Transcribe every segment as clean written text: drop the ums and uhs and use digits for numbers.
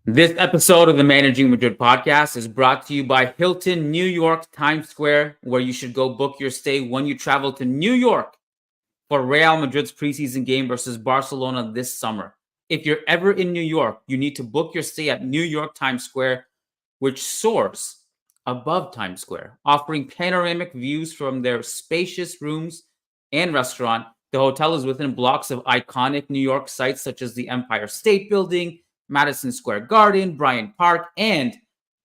This episode of the Managing Madrid Podcast is brought to you by Hilton New York Times Square, where you should go book your stay when you travel to New York for Real Madrid's preseason game versus Barcelona this summer. If you're ever in New York, you need to book your stay at New York Times Square, which soars above Times Square, offering panoramic views from their spacious rooms and restaurant. The hotel is within blocks of iconic New York sites such as the Empire State Building, Madison Square Garden, Bryant Park, and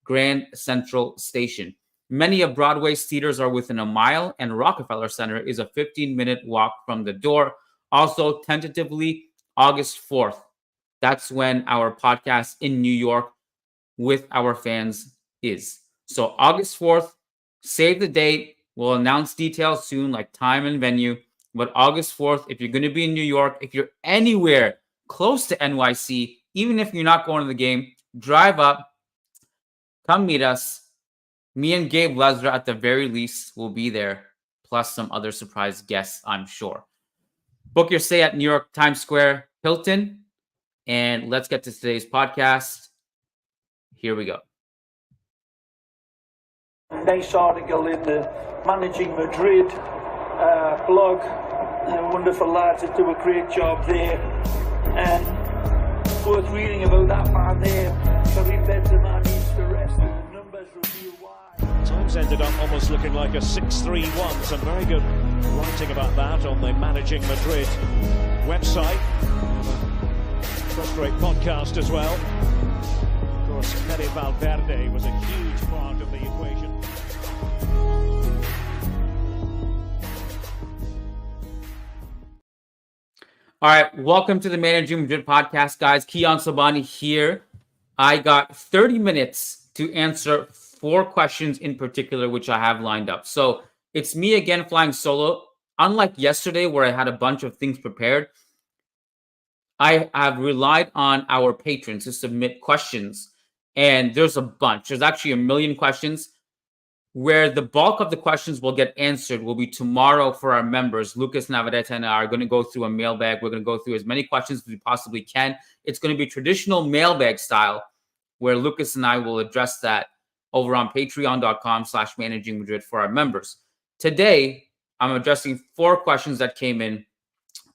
Grand Central Station. Many of Broadway's theaters are within a mile, and Rockefeller Center is a 15-minute walk from the door. Also, tentatively, August 4th. That's when our podcast in New York with our fans is. So August 4th, save the date. We'll announce details soon, like time and venue. But August 4th, if you're going to be in New York, if you're anywhere close to NYC, even if you're not going to the game, drive up, come meet us. Me and Gabe Lesra, at the very least, will be there, plus some other surprise guests, I'm sure. Book your stay at New York Times Square Hilton, and let's get to today's podcast. Here we go. Nice article in the Managing Madrid blog. Wonderful lads that do a great job there. And worth reading about that man there. Karim Benzema needs to rest, and the numbers reveal why. Times ended up almost looking like a 6-3-1. Some very good writing about that on the Managing Madrid website. First-rate podcast as well. Of course, Fede Valverde was a huge part of the equation. All right, welcome to the Managing Madrid Podcast, guys. Kiyan Sobhani here. I got 30 minutes to answer 4 questions in particular, which I have lined up. So it's me again flying solo. Unlike yesterday, where I had a bunch of things prepared, I have relied on our patrons to submit questions. And there's a bunch. There's actually a million questions. Where the bulk of the questions will get answered will be tomorrow for our members. Lucas Navarrete and I are going to go through a mailbag. We're going to go through as many questions as we possibly can. It's going to be traditional mailbag style, where Lucas and I will address that over on patreon.com/Managing Madrid for our members. Today, I'm addressing 4 questions that came in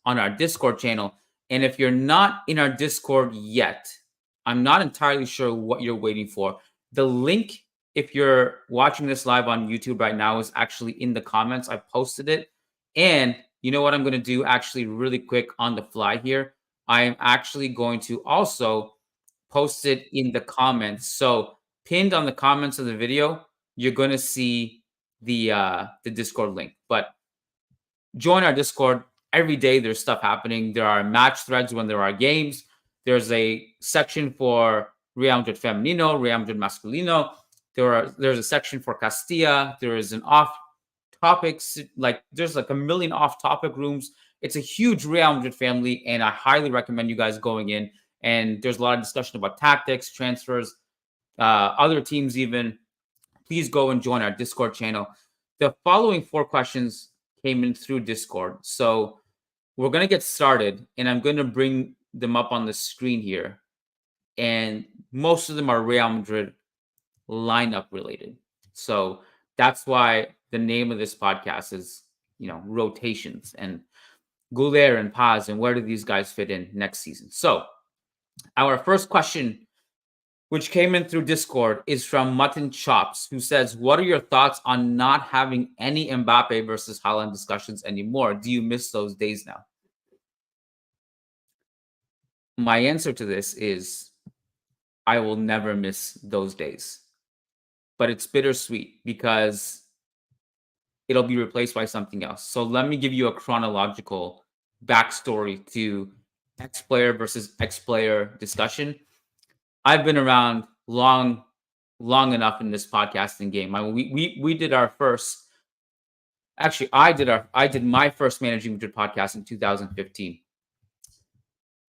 on our Discord channel. And if you're not in our Discord yet, I'm not entirely sure what you're waiting for. The link, if you're watching this live on YouTube right now, is actually in the comments. I posted it. And you know what I'm going to do actually really quick on the fly here? I am actually going to also post it in the comments. So pinned on the comments of the video, you're going to see the Discord link. But join our Discord. Every day there's stuff happening. There are match threads when there are games. There's a section for Real Madrid Femenino, Real Madrid Masculino. There's a section for Castilla. There is an off topics, there's like a million off topic rooms. It's a huge Real Madrid family, and I highly recommend you guys going in. And there's a lot of discussion about tactics, transfers, other teams even. Please go and join our Discord channel. The following 4 questions came in through Discord. So we're going to get started, and I'm going to bring them up on the screen here. And most of them are Real Madrid lineup related. So that's why the name of this podcast is, rotations and Güler and Paz, and where do these guys fit in next season? So our first question, which came in through Discord, is from Mutton Chops, who says, what are your thoughts on not having any Mbappe versus Haaland discussions anymore? Do you miss those days now? My answer to this is I will never miss those days. But it's bittersweet because it'll be replaced by something else. So let me give you a chronological backstory to X-player versus X-player discussion. I've been around long enough in this podcasting game. We did our first. Actually, I did my first Managing Madrid podcast in 2015.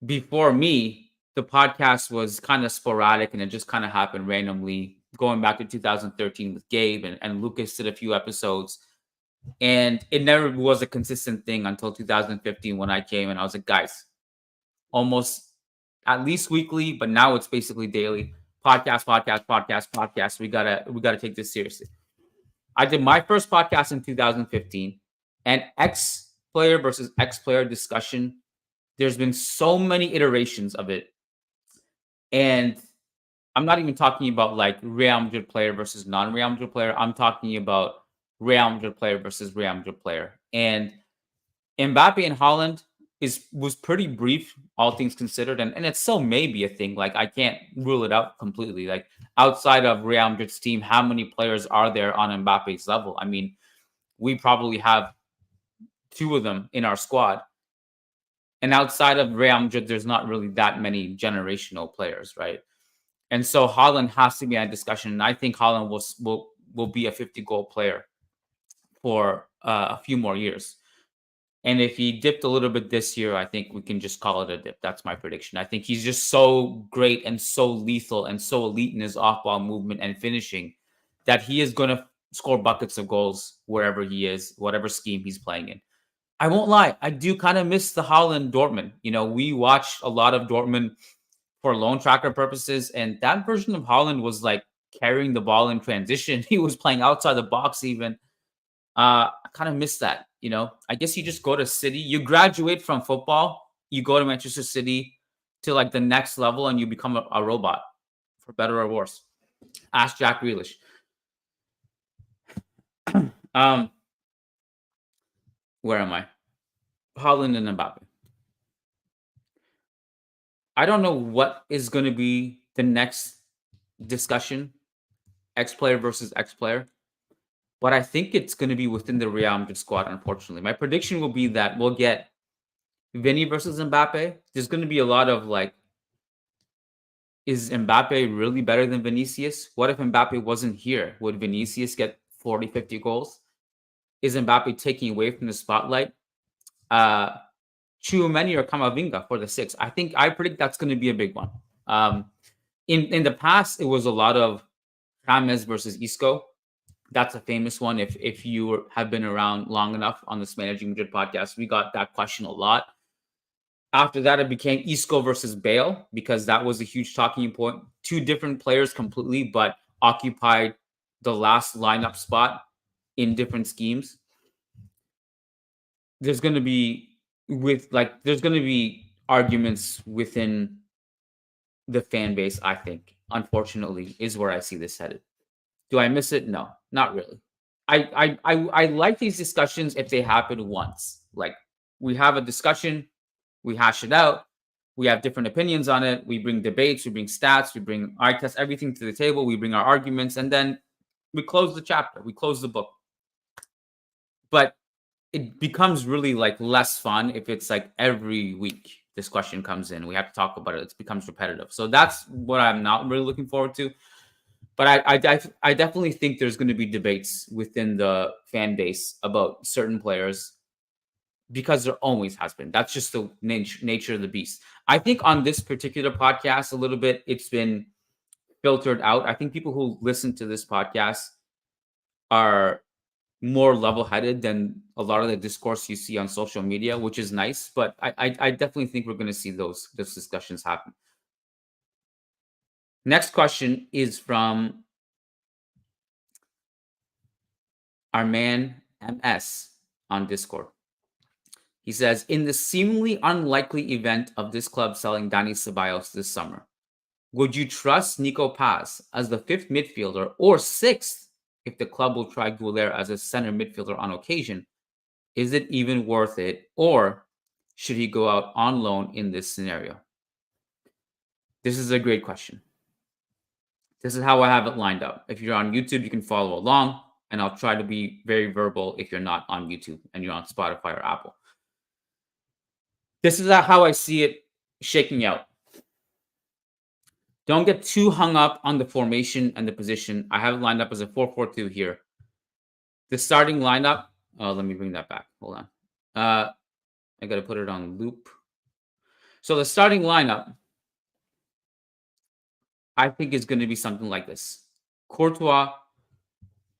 Before me, the podcast was kind of sporadic and it just kind of happened randomly. Going back to 2013 with Gabe and Lucas did a few episodes. And it never was a consistent thing until 2015 when I came and I was like, guys, almost at least weekly, but now it's basically daily. Podcast. We gotta take this seriously. I did my first podcast in 2015, and X player versus X player discussion. There's been so many iterations of it, and I'm not even talking about like Real Madrid player versus non-Real Madrid player. I'm talking about Real Madrid player versus Real Madrid player. And Mbappe and Haaland was pretty brief, all things considered, and it still may be a thing. Like I can't rule it out completely. Like outside of Real Madrid's team, how many players are there on Mbappe's level? I mean, we probably have 2 of them in our squad. And outside of Real Madrid, there's not really that many generational players, right? And so Haaland has to be in discussion. And I think Haaland will be a 50-goal player for a few more years. And if he dipped a little bit this year, I think we can just call it a dip. That's my prediction. I think he's just so great and so lethal and so elite in his off-ball movement and finishing that he is going to score buckets of goals wherever he is, whatever scheme he's playing in. I won't lie. I do kind of miss the Haaland Dortmund. You know, we watched a lot of Dortmund for loan tracker purposes, and that version of Haaland was like carrying the ball in transition. He was playing outside the box even. I kind of miss that, you know. I guess you just go to City, you graduate from football, you go to Manchester City to like the next level, and you become a robot, for better or worse. Ask Jack Grealish. Where am I? Haaland and Mbappe. I don't know what is going to be the next discussion, X player versus X player. But I think it's going to be within the Real Madrid squad, unfortunately. My prediction will be that we'll get Vinny versus Mbappe. There's going to be a lot of like, is Mbappe really better than Vinicius? What if Mbappe wasn't here? Would Vinicius get 40, 50 goals? Is Mbappe taking away from the spotlight? Tchouaméni or Camavinga for the 6? I predict that's going to be a big one. In the past, it was a lot of James versus Isco. That's a famous one. If you have been around long enough on this Managing Madrid podcast, we got that question a lot. After that, it became Isco versus Bale because that was a huge talking point. 2 different players completely, but occupied the last lineup spot in different schemes. There's going to be arguments within the fan base, I think, unfortunately, is where I see this headed. Do I miss it? No, not really. I like these discussions if they happen once. Like we have a discussion, we hash it out, we have different opinions on it, we bring debates, we bring stats, we bring eye test, everything to the table, we bring our arguments, and then we close the chapter, we close the book. But it becomes really like less fun if it's like every week this question comes in, we have to talk about it. It becomes repetitive. So that's what I'm not really looking forward to. But I definitely think there's going to be debates within the fan base about certain players because there always has been. That's just the nature of the beast. I think on this particular podcast, a little bit, it's been filtered out. I think people who listen to this podcast are more level-headed than a lot of the discourse you see on social media, which is nice. But I definitely think we're going to see those discussions happen. Next question is from our man MS on Discord. He says, in the seemingly unlikely event of this club selling Dani Ceballos this summer, would you trust Nico Paz as the 5th midfielder or 6th if the club will try Güler as a center midfielder on occasion? Is it even worth it, or should he go out on loan in this scenario? This is a great question. This is how I have it lined up. If you're on YouTube, you can follow along, and I'll try to be very verbal if you're not on YouTube and you're on Spotify or Apple. This is how I see it shaking out. Don't get too hung up on the formation and the position. I have it lined up as a 4-4-2 here. The starting lineup, let me bring that back. Hold on. I got to put it on loop. So the starting lineup, I think is going to be something like this. Courtois,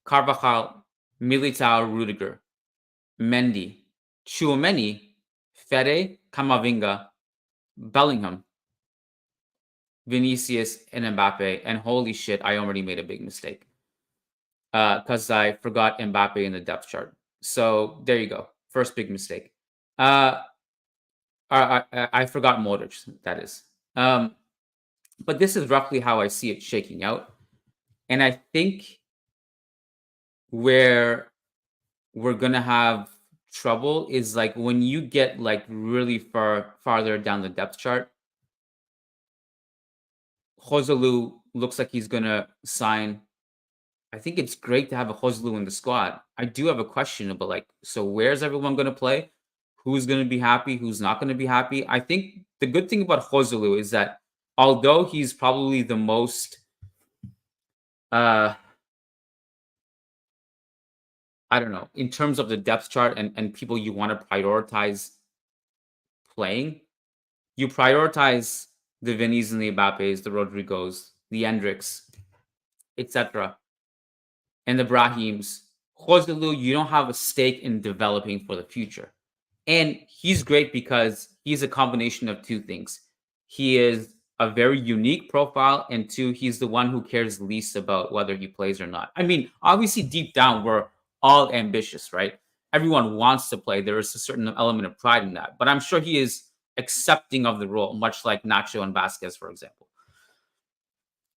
Carvajal, Militao, Rudiger, Mendy, Tchouaméni, Fede, Camavinga, Bellingham, Vinicius, and Mbappe. And holy shit, I already made a big mistake because I forgot Mbappe in the depth chart. So there you go. First big mistake. I forgot Modric, that is. But this is roughly how I see it shaking out. And I think where we're going to have trouble is like when you get like really farther down the depth chart. Joselu looks like he's going to sign. I think it's great to have a Joselu in the squad. I do have a question about like, so where's everyone going to play? Who's going to be happy? Who's not going to be happy? I think the good thing about Joselu is that although he's probably the most, I don't know, in terms of the depth chart and people you want to prioritize playing, you prioritize the Vinny's and the Mbappes, the Rodrigos, the Endricks, etc., and the Brahims. Joselu, you don't have a stake in developing for the future. And he's great because he's a combination of two things. He is a very unique profile, and two, he's the one who cares least about whether he plays or not. I mean, obviously, deep down, we're all ambitious, right? Everyone wants to play. There is a certain element of pride in that. But I'm sure he is accepting of the role, much like Nacho and Vasquez, for example.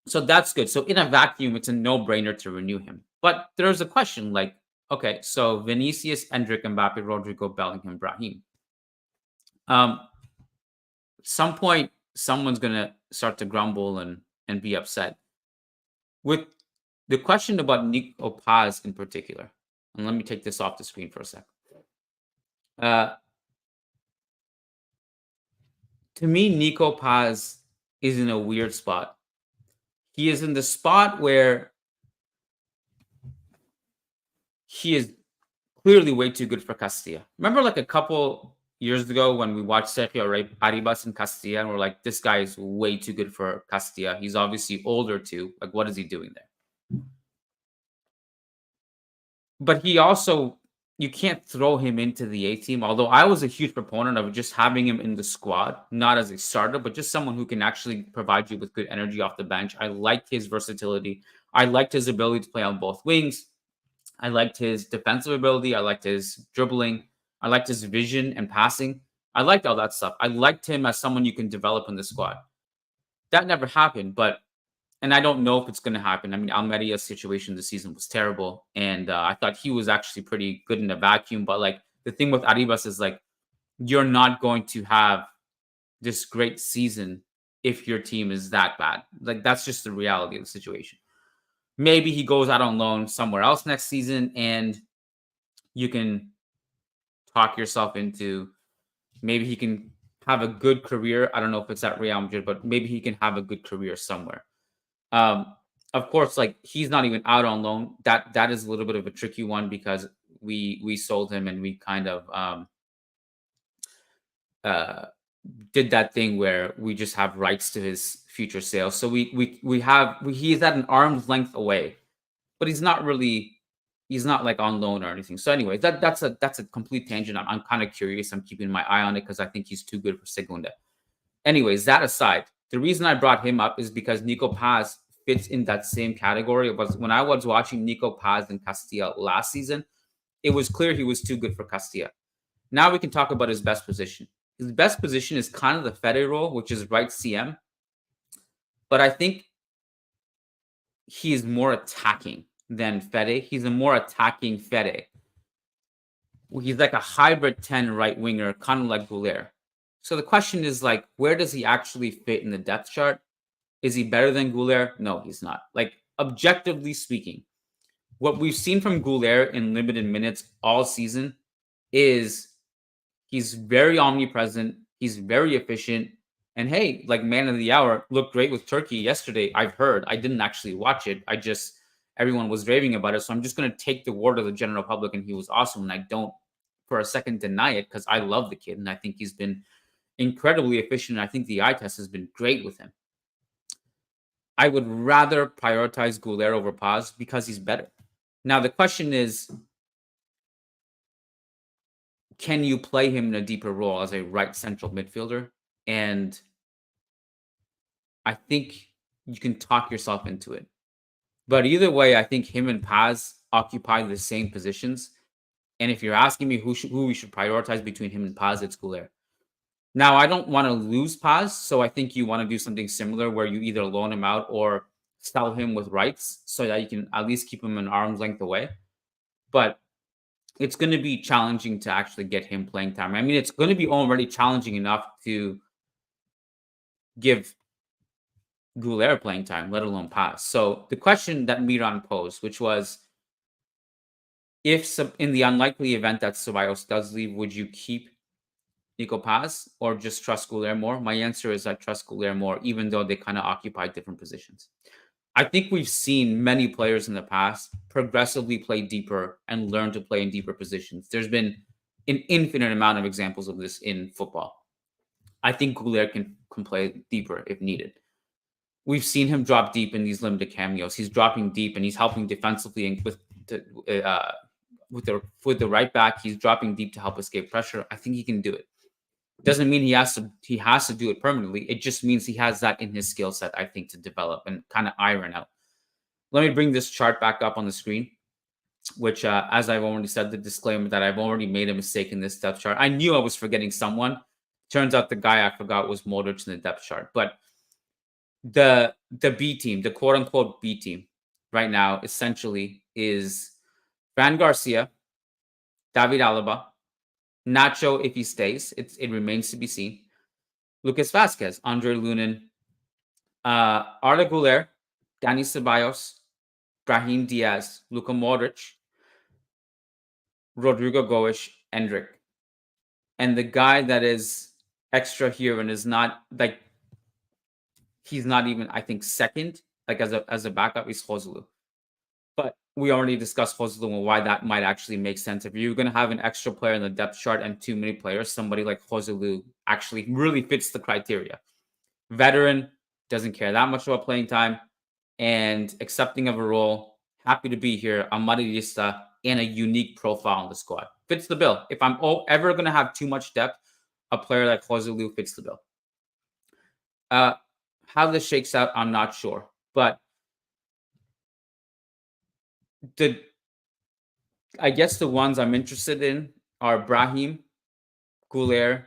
So that's good. So in a vacuum, it's a no-brainer to renew him. But there's a question like, okay, so Vinicius, Endrick, Mbappe, Rodrigo, Bellingham, Brahim. Some point, someone's going to start to grumble and be upset. With the question about Nico Paz in particular, and let me take this off the screen for a sec. To me, Nico Paz is in a weird spot. He is in the spot where he is clearly way too good for Castilla. Remember like a couple years ago when we watched Sergio Arribas in Castilla and we're like, this guy is way too good for Castilla. He's obviously older too. Like, what is he doing there? But he also, you can't throw him into the A team. Although I was a huge proponent of just having him in the squad, not as a starter, but just someone who can actually provide you with good energy off the bench. I liked his versatility. I liked his ability to play on both wings. I liked his defensive ability. I liked his dribbling. I liked his vision and passing. I liked all that stuff. I liked him as someone you can develop in the squad. That never happened, and I don't know if it's going to happen. I mean, Almeria's situation this season was terrible, and I thought he was actually pretty good in a vacuum. But like the thing with Arribas is like you're not going to have this great season if your team is that bad. Like that's just the reality of the situation. Maybe he goes out on loan somewhere else next season, and you can talk yourself into maybe he can have a good career. I don't know if it's at Real Madrid, but maybe he can have a good career somewhere. Of course, like he's not even out on loan. That is a little bit of a tricky one because we sold him and we kind of did that thing where we just have rights to his future sales. So he's at an arm's length away, but he's not like on loan or anything. So anyway, that's a complete tangent. I'm kind of curious. I'm keeping my eye on it because I think he's too good for Segunda. Anyways, that aside, the reason I brought him up is because Nico Paz fits in that same category. It was when I was watching Nico Paz in Castilla last season, it was clear he was too good for Castilla. Now we can talk about his best position. His best position is kind of the Fede role, which is right CM. But I think he is more attacking than Fede. He's a more attacking Fede. He's like a hybrid 10 right winger, kind of like Güler. So the question is like, where does he actually fit in the depth chart? Is he better than Güler? No, he's not. Like, objectively speaking, what we've seen from Güler in limited minutes all season is he's very omnipresent. He's very efficient. And hey, like man of the hour, looked great with Turkey yesterday. I've heard. I didn't actually watch it. Everyone was raving about it. So I'm just going to take the word of the general public. And he was awesome. And I don't for a second deny it because I love the kid. And I think he's been incredibly efficient. I think the eye test has been great with him. I would rather prioritize Güler over Paz because he's better. Now, the question is, can you play him in a deeper role as a right central midfielder? And I think you can talk yourself into it. But either way, I think him and Paz occupy the same positions. And if you're asking me who we should prioritize between him and Paz, it's Güler. Now, I don't want to lose Paz, so I think you want to do something similar where you either loan him out or sell him with rights so that you can at least keep him an arm's length away. But it's going to be challenging to actually get him playing time. I mean, it's going to be already challenging enough to give Güler playing time, let alone Paz. So the question that Miran posed, which was, if in the unlikely event that Ceballos does leave, would you keep Nico Paz or just trust Güler more? My answer is I trust Güler more, even though they kind of occupy different positions. I think we've seen many players in the past progressively play deeper and learn to play in deeper positions. There's been an infinite amount of examples of this in football. I think Güler can play deeper if needed. We've seen him drop deep in these limited cameos. He's dropping deep and he's helping defensively and with the right back. He's dropping deep to help escape pressure. I think he can do it. Doesn't mean he has to do it permanently. It just means he has that in his skill set, I think, to develop and kind of iron out. Let me bring this chart back up on the screen, which, as I've already said, the disclaimer that I've already made a mistake in this depth chart. I knew I was forgetting someone. Turns out the guy I forgot was Modric in the depth chart. But the B team, the quote-unquote B team right now, essentially is Fran Garcia, David Alaba, Nacho if he stays. It remains to be seen. Lucas Vazquez, Andre Lunin, Arda Güler, Dani Ceballos, Brahim Diaz, Luka Modric, Rodrigo Goes, Endrick. And the guy that is extra here and is not like, he's not even, I think, second, like as a backup, is Joselu. But we already discussed Joselu and why that might actually make sense. If you're going to have an extra player in the depth chart and too many players, somebody like Joselu actually really fits the criteria. Veteran, doesn't care that much about playing time, and accepting of a role, happy to be here, a Madridista, and a unique profile in the squad. Fits the bill. If I'm ever going to have too much depth, a player like Joselu fits the bill. How this shakes out, I'm not sure. But I guess the ones I'm interested in are Brahim, Güler.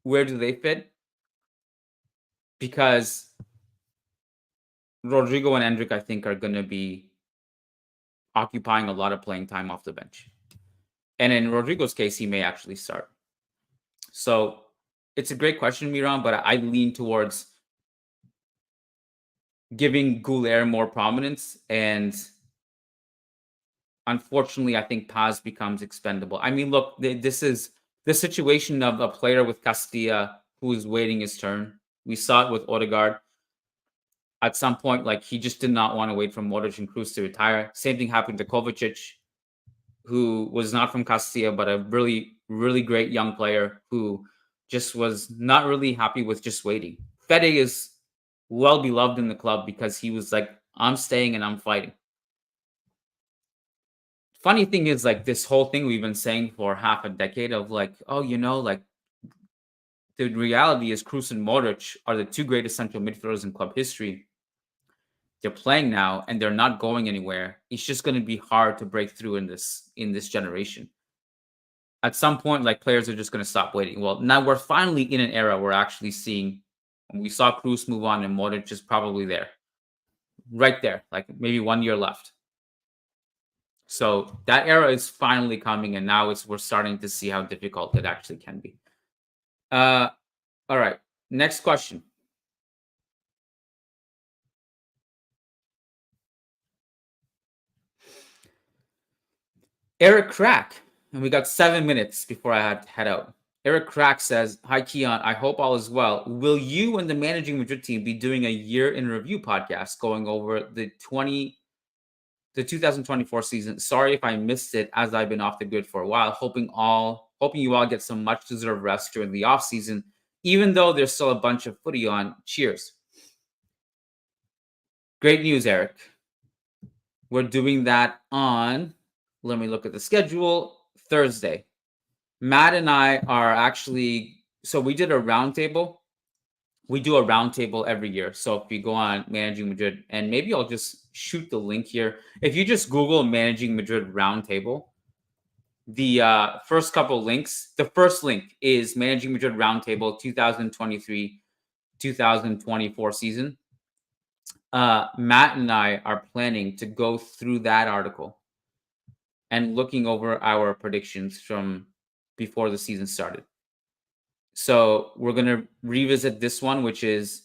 Where do they fit? Because Rodrigo and Endrick, I think, are going to be occupying a lot of playing time off the bench. And in Rodrigo's case, he may actually start. So it's a great question, Miran, but I lean towards giving Güler more prominence. And unfortunately, I think Paz becomes expendable. I mean, look, this is the situation of a player with Castilla who is waiting his turn. We saw it with Odegaard. At some point, like, he just did not want to wait for Modric and Kroos to retire. Same thing happened to Kovacic, who was not from Castilla, but a really, really great young player who just was not really happy with just waiting. Fede is well beloved in the club because he was like, I'm staying and I'm fighting. Funny thing is, like, this whole thing we've been saying for half a decade of like, oh, you know, like, the reality is Kroos and Modric are the two greatest central midfielders in club history. They're playing now and they're not going anywhere. It's just going to be hard to break through in this generation. At some point, like, players are just going to stop waiting. Well, now we're finally in an era we're actually seeing. We saw Kroos move on and Modric is probably there. Right there, like maybe 1 year left. So that era is finally coming, and now we're starting to see how difficult it actually can be. All right, next question. Eric Crack, and we got 7 minutes before I had to head out. Eric Crack says, hi, Kiyan. I hope all is well. Will you and the Managing Madrid team be doing a year in review podcast going over the 2024 season? Sorry if I missed it, as I've been off the grid for a while. Hoping you all get some much deserved rest during the off season, even though there's still a bunch of footy on. Cheers. Great news, Eric. We're doing that on, let me look at the schedule, Thursday. Matt and I are actually, so we did a roundtable we do a roundtable every year. So if you go on Managing Madrid, and maybe I'll just shoot the link here. If you just Google Managing Madrid Roundtable, the first couple links, the first link is Managing Madrid Roundtable 2023-2024 season. Matt and I are planning to go through that article and looking over our predictions from before the season started. So we're going to revisit this one, which is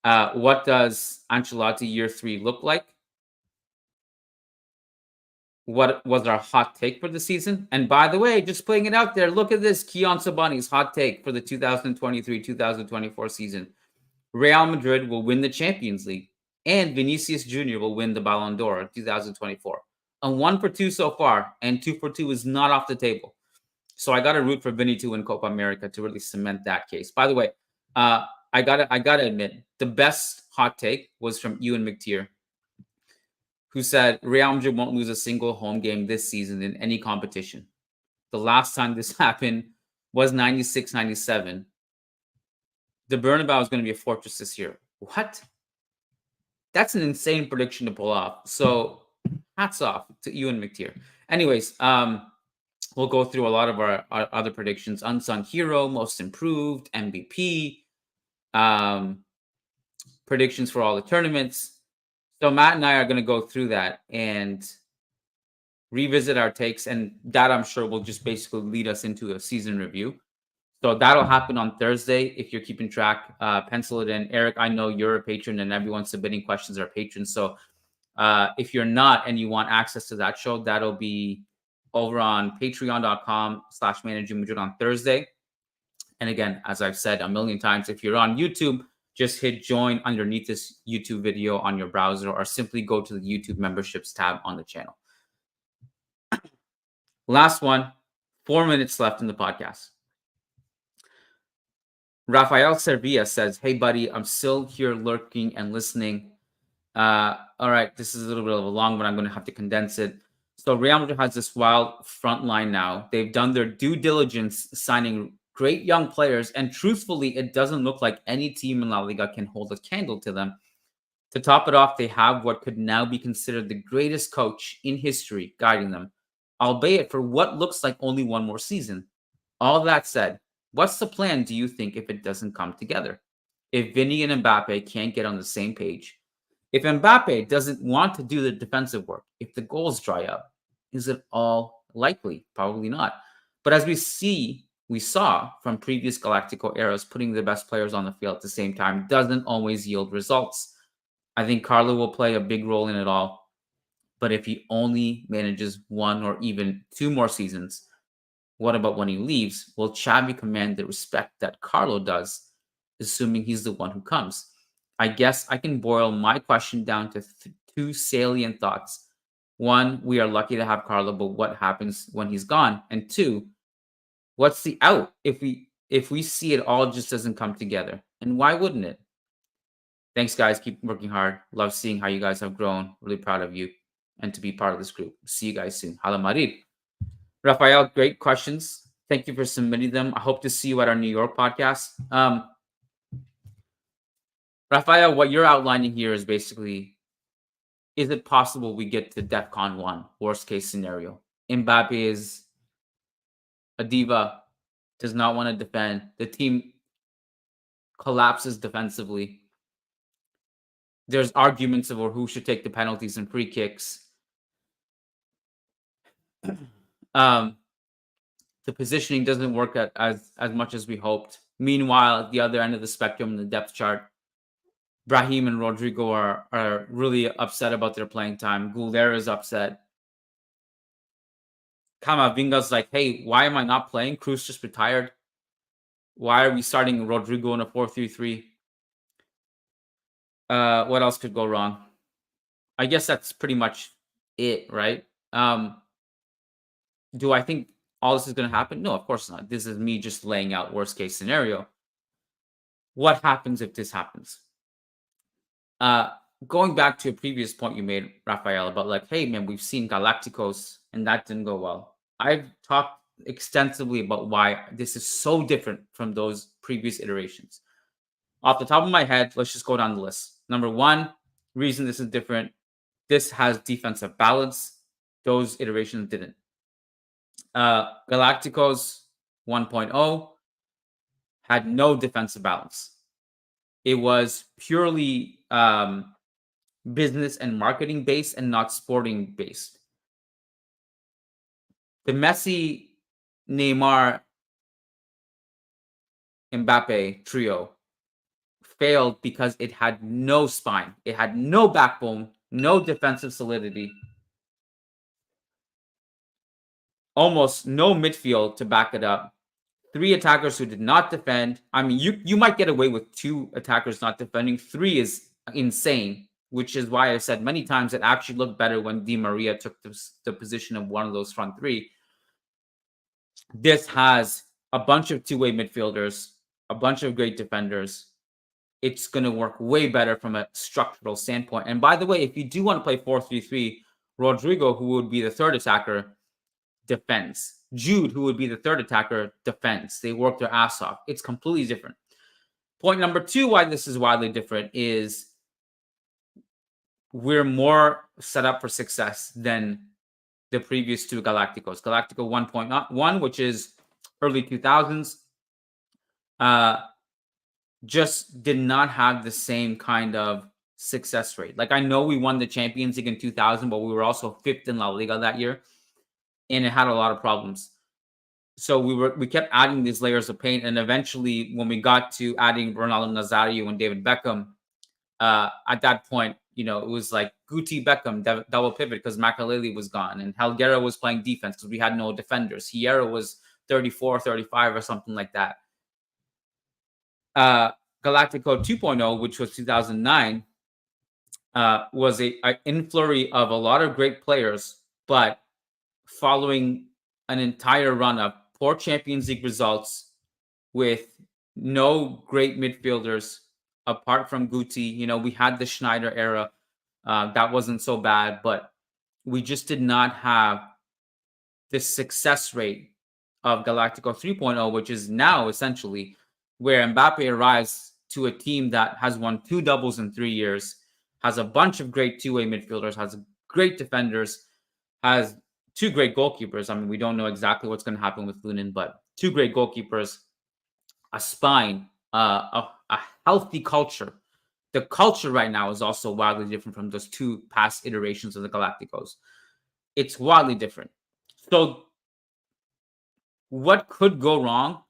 what does Ancelotti year 3 look like? What was our hot take for the season? And by the way, just putting it out there, look at this. Kiyan Sobhani's hot take for the 2023-2024 season. Real Madrid will win the Champions League and Vinicius Jr. will win the Ballon d'Or 2024. A 1 for 2 so far, and 2 for 2 is not off the table. So I got to root for Vinny to win Copa America to really cement that case. By the way, I gotta admit, the best hot take was from Ewan McTeer, who said Real Madrid won't lose a single home game this season in any competition. The last time this happened was 96-97. The Bernabeu is going to be a fortress this year. What? That's an insane prediction to pull off. So hats off to Ewan McTeer. Anyways, we'll go through a lot of our other predictions. Unsung hero, most improved, MVP, predictions for all the tournaments. So Matt and I are going to go through that and revisit our takes. And that, I'm sure, will just basically lead us into a season review. So that'll happen on Thursday. If you're keeping track, pencil it in. Eric, I know you're a patron and everyone submitting questions are patrons. So if you're not and you want access to that show, that'll be over on patreon.com/Managing Madrid on Thursday. And again, as I've said a million times, if you're on YouTube, just hit join underneath this YouTube video on your browser or simply go to the YouTube memberships tab on the channel. Last one, 4 minutes left in the podcast. Rafael Servia says, hey, buddy, I'm still here lurking and listening. All right, this is a little bit of a long one. I'm going to have to condense it. So Real Madrid has this wild front line now. They've done their due diligence signing great young players, and truthfully, it doesn't look like any team in La Liga can hold a candle to them. To top it off, they have what could now be considered the greatest coach in history guiding them, albeit for what looks like only one more season. All that said, what's the plan, do you think, if it doesn't come together? If Vinny and Mbappe can't get on the same page? If Mbappe doesn't want to do the defensive work? If the goals dry up? Is it all likely? Probably not. But as we saw from previous Galactico eras, putting the best players on the field at the same time doesn't always yield results. I think Carlo will play a big role in it all. But if he only manages 1 or even 2 more seasons, what about when he leaves? Will Xavi command the respect that Carlo does, assuming he's the one who comes? I guess I can boil my question down to 2 salient thoughts. 1, we are lucky to have Carlo, but what happens when he's gone? And 2, what's the out if we see it all just doesn't come together? And why wouldn't it? Thanks, guys. Keep working hard. Love seeing how you guys have grown. Really proud of you and to be part of this group. See you guys soon. Hala Madrid. Rafael, great questions. Thank you for submitting them. I hope to see you at our New York podcast. Rafael, what you're outlining here is basically, is it possible we get to DEFCON 1, worst case scenario? Mbappe is a diva, does not want to defend. The team collapses defensively. There's arguments over who should take the penalties and free kicks. The positioning doesn't work as much as we hoped. Meanwhile, at the other end of the spectrum in the depth chart, Brahim and Rodrigo are really upset about their playing time. Güler is upset. Camavinga's like, hey, why am I not playing? Cruz just retired. Why are we starting Rodrigo in a 4-3-3? What else could go wrong? I guess that's pretty much it, right? Do I think all this is going to happen? No, of course not. This is me just laying out worst case scenario. What happens if this happens? Going back to a previous point you made, Rafael, about like, hey, man, we've seen Galacticos and that didn't go well. I've talked extensively about why this is so different from those previous iterations. Off the top of my head, let's just go down the list. Number one, reason this is different. This has defensive balance. Those iterations didn't. Galacticos 1.0 had no defensive balance. It was purely business and marketing based and not sporting based. The Messi, Neymar, Mbappe trio failed because it had no spine. It had no backbone, no defensive solidity, almost no midfield to back it up. 3 attackers who did not defend. I mean, you might get away with 2 attackers not defending. 3 is insane, which is why I said many times it actually looked better when Di Maria took the position of one of those front 3. This has a bunch of two-way midfielders, a bunch of great defenders. It's going to work way better from a structural standpoint. And by the way, if you do want to play 4-3-3, Rodrigo, who would be the third attacker, defends. Jude, who would be the third attacker, defends. They work their ass off. It's completely different. Point number 2, why this is wildly different, is we're more set up for success than the previous 2 Galacticos. Galactico 1.1, which is early 2000s, just did not have the same kind of success rate. Like, I know we won the Champions League in 2000, but we were also 5th in La Liga that year, and it had a lot of problems. So we kept adding these layers of paint, and eventually, when we got to adding Ronaldo Nazario and David Beckham, at that point, it was like Guti Beckham double pivot because Makaleli was gone, and Helguera was playing defense because we had no defenders. Hierro was 34, 35, or something like that. Galactico 2.0, which was 2009, was an influrry of a lot of great players, but following an entire run of poor Champions League results with no great midfielders apart from Guti. We had the Schneider era. That wasn't so bad, but we just did not have the success rate of Galactico 3.0, which is now essentially where Mbappe arrives to a team that has won 2 doubles in 3 years, has a bunch of great two-way midfielders, has great defenders, has 2 great goalkeepers. I mean, we don't know exactly what's going to happen with Lunin, but 2 great goalkeepers, a spine, a healthy culture. The culture right now is also wildly different from those 2 past iterations of the Galacticos. It's wildly different. So what could go wrong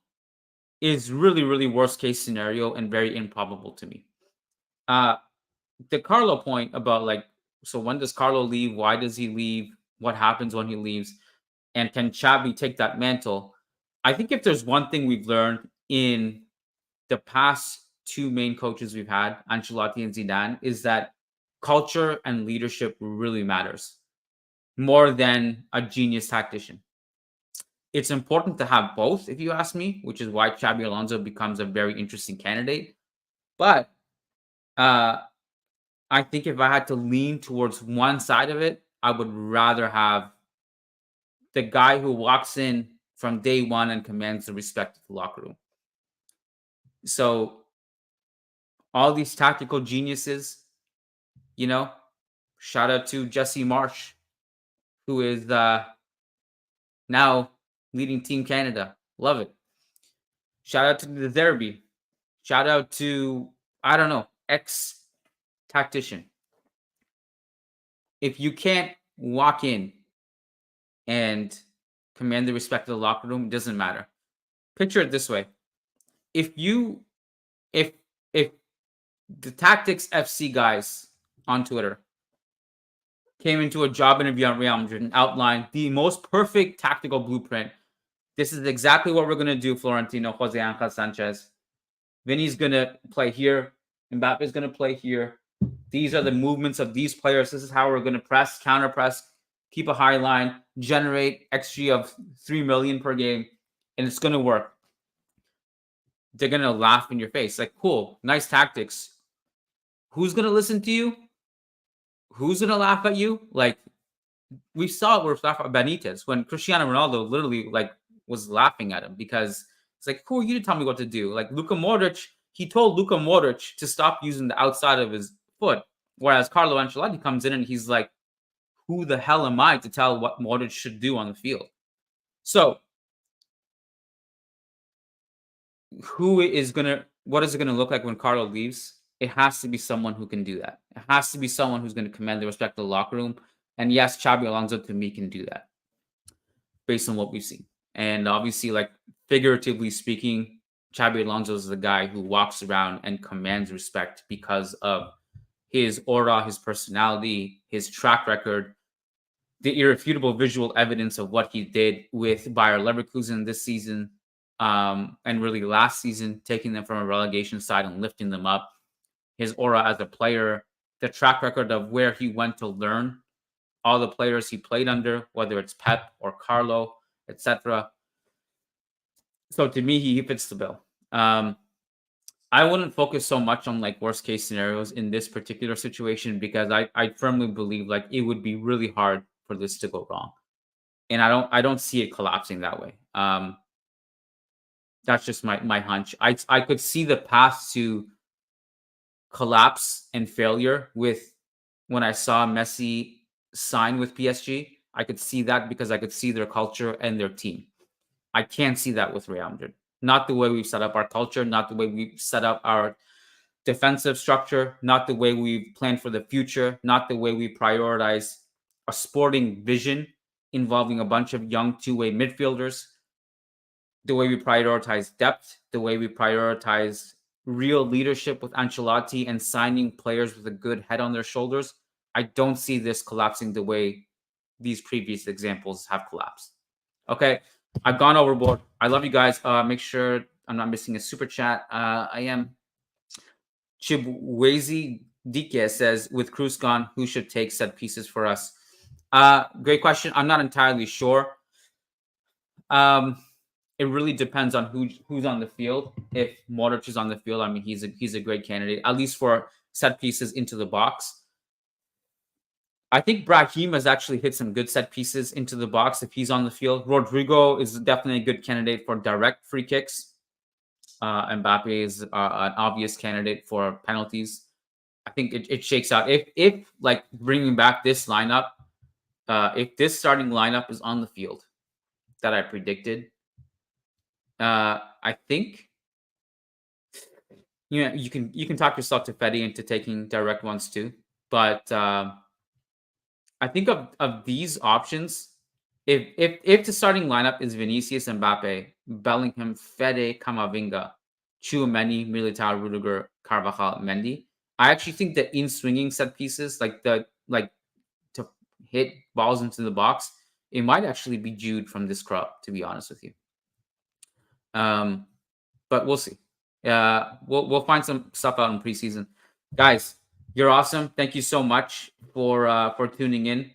is really, really worst case scenario and very improbable to me. The Carlo point about so when does Carlo leave? Why does he leave? What happens when he leaves? And can Xavi take that mantle? I think if there's one thing we've learned in the past 2 main coaches we've had, Ancelotti and Zidane, is that culture and leadership really matters more than a genius tactician. It's important to have both, if you ask me, which is why Xabi Alonso becomes a very interesting candidate. But I think if I had to lean towards one side of it, I would rather have the guy who walks in from day one and commands the respect of the locker room. So all these tactical geniuses, shout out to Jesse Marsh, who is now leading Team Canada. Love it. Shout out to the Derby. Shout out to, ex-tactician. If you can't walk in and command the respect of the locker room, it doesn't matter. Picture it this way. If the Tactics FC guys on Twitter came into a job interview on Real Madrid and outlined the most perfect tactical blueprint, this is exactly what we're going to do, Florentino, Jose Angel Sanchez. Vinny's going to play here. Mbappe is going to play here. These are the movements of these players. This is how we're going to press, counter press, keep a high line, generate XG of 3 million per game, and it's going to work. They're going to laugh in your face. Like, cool, nice tactics. Who's going to listen to you? Who's going to laugh at you? Like, we saw it with Rafa Benitez when Cristiano Ronaldo literally was laughing at him because it's like, who are you to tell me what to do? Like, Luka Modric, he told Luka Modric to stop using the outside of his foot. Whereas Carlo Ancelotti comes in and he's like, who the hell am I to tell what Modric should do on the field? So what is it gonna look like when Carlo leaves? It has to be someone who can do that. It has to be someone who's going to command the respect of the locker room. And yes, Xabi Alonso to me can do that based on what we've seen. And obviously, like figuratively speaking, Xabi Alonso is the guy who walks around and commands respect because of his aura, his personality, his track record, the irrefutable visual evidence of what he did with Bayer Leverkusen this season, and really last season, taking them from a relegation side and lifting them up. His aura as a player, the track record of where he went to learn, all the players he played under, whether it's Pep or Carlo, etc. So to me, he fits the bill. I wouldn't focus so much on like worst case scenarios in this particular situation because I firmly believe like it would be really hard for this to go wrong, and I don't see it collapsing that way. That's just my hunch. I could see the path to collapse and failure with when I saw Messi sign with PSG. I could see that because I could see their culture and their team. I can't see that with Real Madrid. Not the way we've set up our culture, not the way we've set up our defensive structure, not the way we've planned for the future, not the way we prioritize a sporting vision involving a bunch of young two-way midfielders, the way we prioritize depth, the way we prioritize real leadership with Ancelotti and signing players with a good head on their shoulders. I don't see this collapsing the way these previous examples have collapsed. Okay, I've gone overboard. I love you guys. Make sure I'm not missing a super chat. I am. Chibwezi Dike says, with Cruz gone, who should take set pieces for us? Great question. I'm not entirely sure. It really depends on who's on the field. If Modric is on the field, I mean, he's a great candidate, at least for set pieces into the box. I think Brahim has actually hit some good set pieces into the box if he's on the field. Rodrigo is definitely a good candidate for direct free kicks. Mbappe is an obvious candidate for penalties. I think it shakes out. If like bringing back this lineup, if this starting lineup is on the field that I predicted, I think you can talk yourself to Fede into taking direct ones too. But I think of these options, if the starting lineup is Vinicius, Mbappe, Bellingham, Fede, Camavinga, Tchouaméni, Militao, Rudiger, Carvajal, Mendy, I actually think that in swinging set pieces, like to hit balls into the box, it might actually be Jude from this crop, to be honest with you. But we'll see. We'll find some stuff out in preseason. Guys, you're awesome. Thank you so much for tuning in.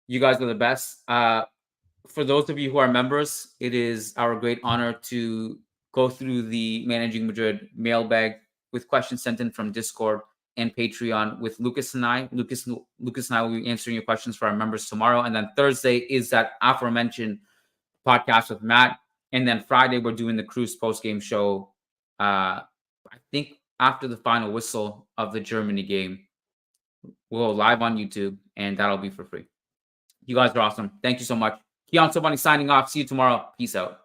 You guys are the best. For those of you who are members, it is our great honor to go through the Managing Madrid mailbag with questions sent in from Discord and Patreon with Lucas and I. Lucas and I will be answering your questions for our members tomorrow. And then Thursday is that aforementioned podcast with Matt. And then Friday, we're doing the Cruise post-game show, I think after the final whistle of the Germany game. We'll go live on YouTube, and that'll be for free. You guys are awesome. Thank you so much. Kiyan Sobhani signing off. See you tomorrow. Peace out.